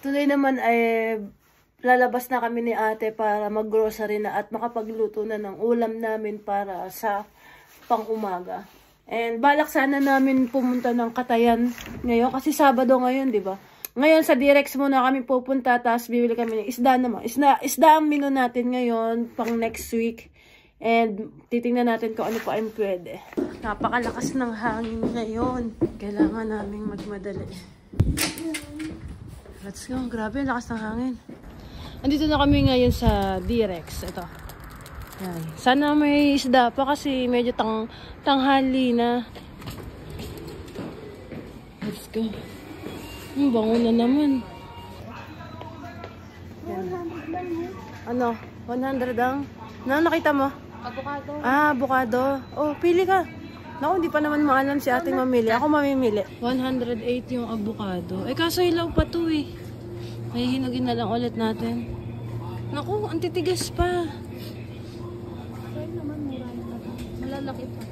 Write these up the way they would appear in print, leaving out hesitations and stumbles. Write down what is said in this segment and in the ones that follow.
Today naman ay lalabas na kami ni ate para mag-grocery na at makapagluto na ng ulam namin para sa pang-umaga. And balak sana namin pumunta ng Katayan ngayon kasi Sabado ngayon, di ba? Ngayon sa Direx muna kami pupunta, tapos bibili kami ng isda naman. Isda ang menu natin ngayon pang next week. And titingnan natin kung ano pa ang pwede. Napakalakas ng hangin ngayon. Kailangan naming magmadali. Let's go. Grabe, lakas ng hangin. Andito na kami ngayon sa Direx. Ito. Yan. Sana may isda pa kasi medyo tanghali na. Let's go. Bango na naman. Yan. Ano? 100 ang? Ano nakita mo? Avocado. Ah, avocado. Oh, pili ka. Naku, hindi pa naman maalam si ating mamili. Ako mamimili. 108 yung avocado. Eh, kaso hilaw pa to eh. May hinugin na lang ulit natin. Naku, ang titigas pa. Kaya naman mura na. Malalaki pa.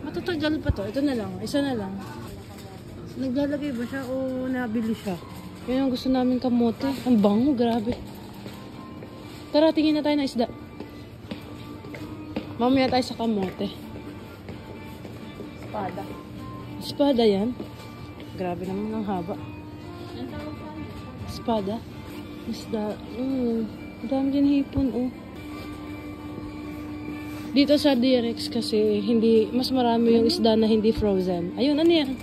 Matatagal pa to. Ito na lang. Isa na lang. Naglalagay ba siya o nabili siya? Yun yung gusto namin kamote. Ang bango, grabe. Tara, tingin na tayo ng isda. Mamaya tayo sa kamote. Espada. Espada yan? Grabe naman ang haba. Espada? Isda. Dami din hipon, oh. Dito sa Direx kasi mas marami yung isda na hindi frozen. Ayun, ano yan?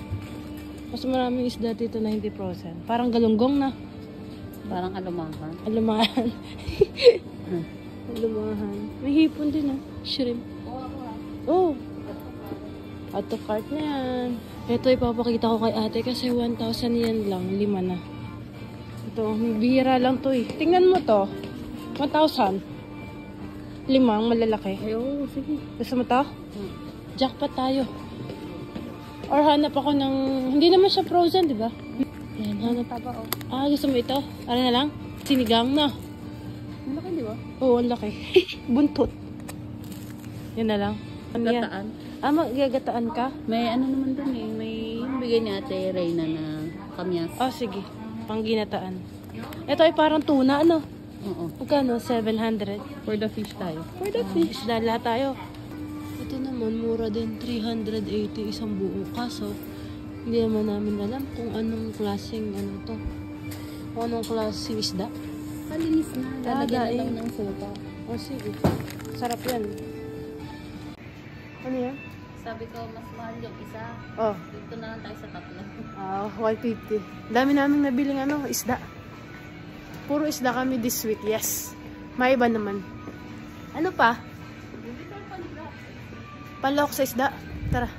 Mas maraming isda dito na hindi frozen. Parang galunggong na. Parang alumahan. Alumahan. Alumahan. May hipon din, oh. Shrimp. Oh. Out of cart na yan. Ito ipapakita ko kay ate kasi 1,000 yan lang. 5 na. Ito, bihira lang to eh. Tingnan mo to. 1,000. 5, malalaki. Ay, oo, sige. Gusto mo to? Jackpot tayo. Or hanap ako ng... Hindi naman siya frozen, di ba? Yan, hanap. Taba, oh. Ah, gusto mo ito? Ano na lang? Sinigang na. Malaki, di ba? Oo, ang laki. Buntot. Yan na lang. Ano yan? Gataan. Ah, magagataan ka? May ano naman dun eh. May yung bigay ni Ate Reyna na kamyas. Oh, sige. Pang ginataan. Ito ay parang tuna, ano? Oo. Magkano? 700. For the fish tayo. For the fish. Dala tayo. Ito naman, mura din. 380 isang buo. Kaso, hindi naman namin alam kung anong klaseng ano to. Kung anong klaseng isda. Malinis na. Lalagyan na lang ng suka. Oh, sige. Sarap yan. Ano yan? Sabi ko, mas mahal yung isa. Oh. Dito na lang tayo sa tatlo. Ah, 150. Dami naming nabiling isda. Puro isda kami this week, yes. May iba naman. Ano pa? Panlahok sa isda. Tara.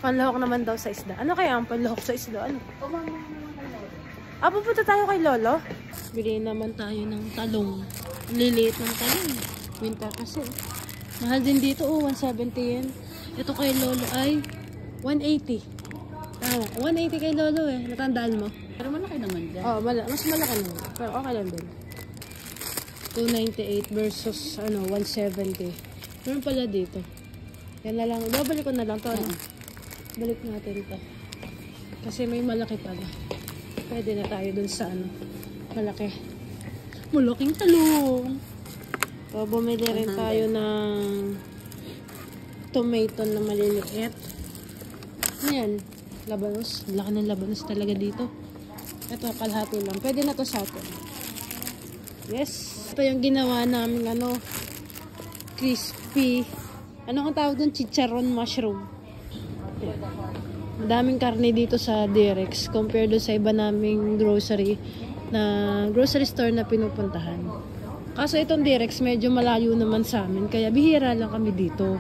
Panlahok naman daw sa isda. Ano kaya ang panlahok sa isda? Ano? Ah, pupunta tayo kay Lolo? Bili naman tayo ng talong. Liliit ng talong. Winter kasi. Mahal din dito, 170 yan. Ito kay Lolo ay 180. Tama, 180 kay Lolo eh. Natandaan mo? Pero malaki naman dyan. Oh, mas malaki naman. Pero okay lang din. 298 versus 170. Meron pala dito. Yan na lang. Babalik ko na lang to. Balik natin to. Kasi may malaki pala. Pwede na tayo dun sa malaki. Malaking talong. So, bumili rin tayo ng tomato na maliliit. Ayan. Labanos. Laki ng labanos talaga dito. Ito, kalahati lang. Pwede na to sa atin. Yes. Ito yung ginawa namin, crispy. Ano ang tawag doon? Chicharon mushroom. Madaming karne dito sa Direx compared do sa iba naming grocery store na pinupuntahan. Kaso itong Direx medyo malayo naman sa amin. Kaya bihira lang kami dito.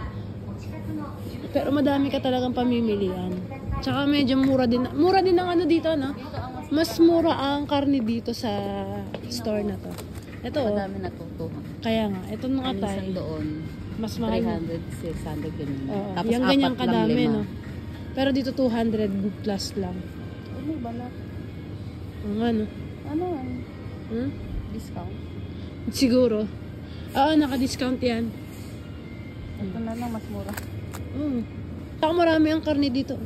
Pero madami ka talagang pamimilian. Tsaka medyo mura din. Mura din ang dito, no? Mas mura ang karne dito sa store na to. Ito, Madami natutuhan. kaya nga, ito mga tayo. Minsan doon, Mas mahal. 300, 600 ganun. Tapos yung ganyang kadami, no? Pero dito 200 plus lang. Ano ba na? Ano? Ano? Hmm? Discount? Siguro. Oo, naka-discount yan. Ito na lang, mas mura. Saka marami ang karne dito.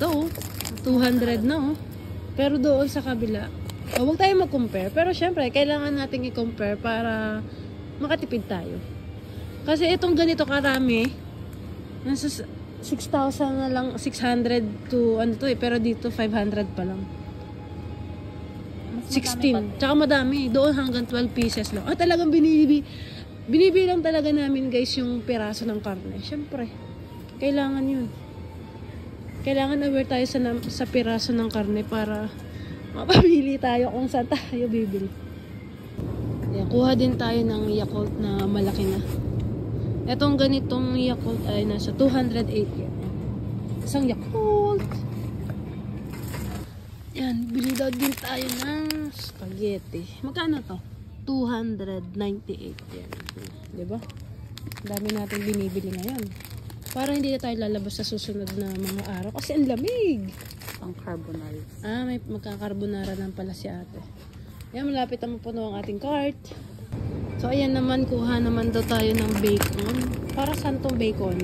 Ito, 200 na, Pero doon sa kabila, huwag tayo mag-compare. Pero syempre, kailangan nating i-compare para makatipid tayo. Kasi itong ganito karami, nasa 6,000 na lang, 600 to ano to eh, pero dito 500 pa lang. 16. Tsaka madami. Doon hanggang 12 pieces lang. Talagang binibilang talaga namin guys yung piraso ng karne. Syempre, kailangan yun. Kailangan aware tayo sa piraso ng karne para mapamili tayo kung saan tayo bibili. Ayan, kuha din tayo ng Yakult na malaki na. Etong ganitong Yakult ay nasa 208 yan. Isang Yakult. Yan, bili daw din tayo ng spaghetti. Magkano to? 298 yan. Diba? Dami natin binibili ngayon. Para hindi na tayo lalabas sa susunod na mga araw. Kasi ang lamig. Ang carbonara. May magkakarbonara lang pala si ate. Yan, malapit na mapuno ang ating cart. So, ayan naman, kuha naman daw tayo ng bacon. Para saan tong bacon?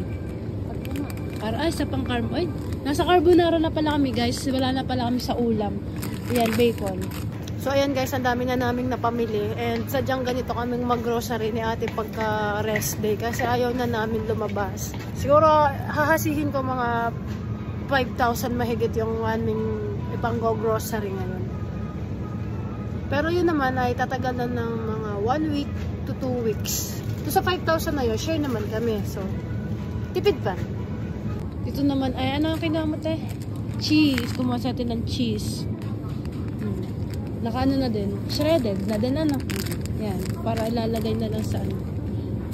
Para, sa pang-carb. Ay, nasa carbonara na pala kami, guys. Wala na pala kami sa ulam. Ayan, bacon. So, ayan guys, ang dami na naming napamili. And sadyang ganito kaming mag-grocery ni ate pagka rest day. Kasi ayaw na namin lumabas. Siguro, hahasihin ko mga 5,000 mahigit yung aming ipang-go-grocery ngayon. Pero yun naman ay tatagalan ng mga 1 week to 2 weeks. So, sa 5,000 na yun, share naman kami. So, tipid pa. Dito naman, ay ano ang kinamot eh? Cheese. Kumuha sa atin ng cheese. Nakaano na din. Shredded na din ano. Yan. Para ilalagay na lang sa ano.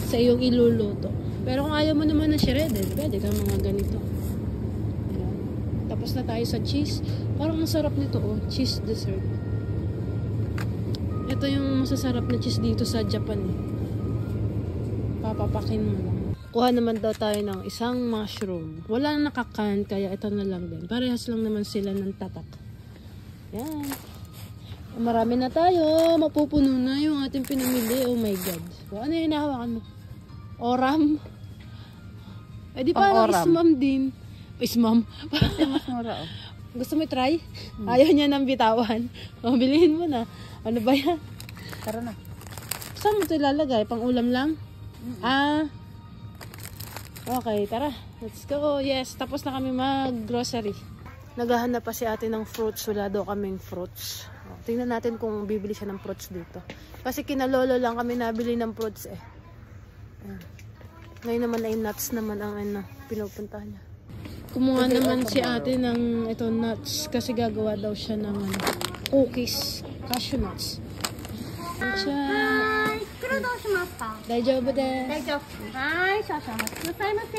Sa iyong iluluto. Pero kung ayaw mo naman na shredded, pwede ka mga ganito. Yan. Tapos na tayo sa cheese. Parang masarap nito oh. Cheese dessert. Ito yung masasarap na cheese dito sa Japan eh. Papapakin mo lang. Kuha naman daw tayo ng isang mushroom. Wala na nakakan, kaya ito na lang din. Parehas lang naman sila ng tatak. Yan. Marami na tayo. Mapupuno na yung ating pinamili. Oh my God. So, ano yung hinahawakan mo? Oram? Eh di parang ismam din. Ismam? Kasi mas mura oh. Gusto mo try? Ayaw niya nang bitawan. Mabilihin mo na. Ano ba yan? Tara na. Saan mo ito ilalagay? Pang ulam lang? Okay, tara. Let's go. Yes, tapos na kami mag-grocery. Naghahanap pa si ate ng fruits. Wala daw kaming fruits. Tingnan natin kung bibili siya ng fruits dito. Kasi kinalolo lang kami nabili ng fruits eh. Ayan. Ngayon naman ay nuts naman ang pinupuntahan niya. Kumuha naman si ate ng ito nuts kasi gagawa daw siya ng cookies. Cashew nuts. Hi! 袋どうしますか？大丈夫です。大丈夫。はい、少々お待ちくださいませ。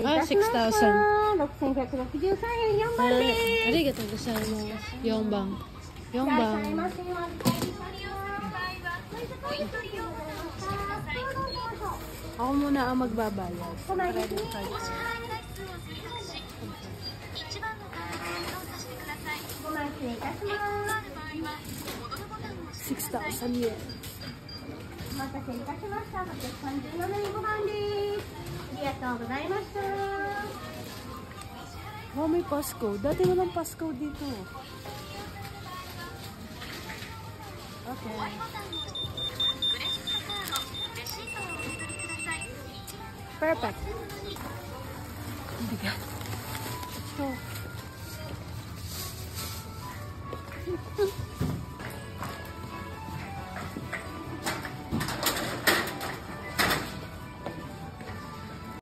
6,000. 6,163円4番です。ありがとうございます。4番。4番。Ako muna ang magbabayad. 6,000 yen. お待たせいたしました。837円5番です。ありがとうございました。Oh, may Pasko. Dati walang Pasko dito. Okay. Perfect. Bigat. So,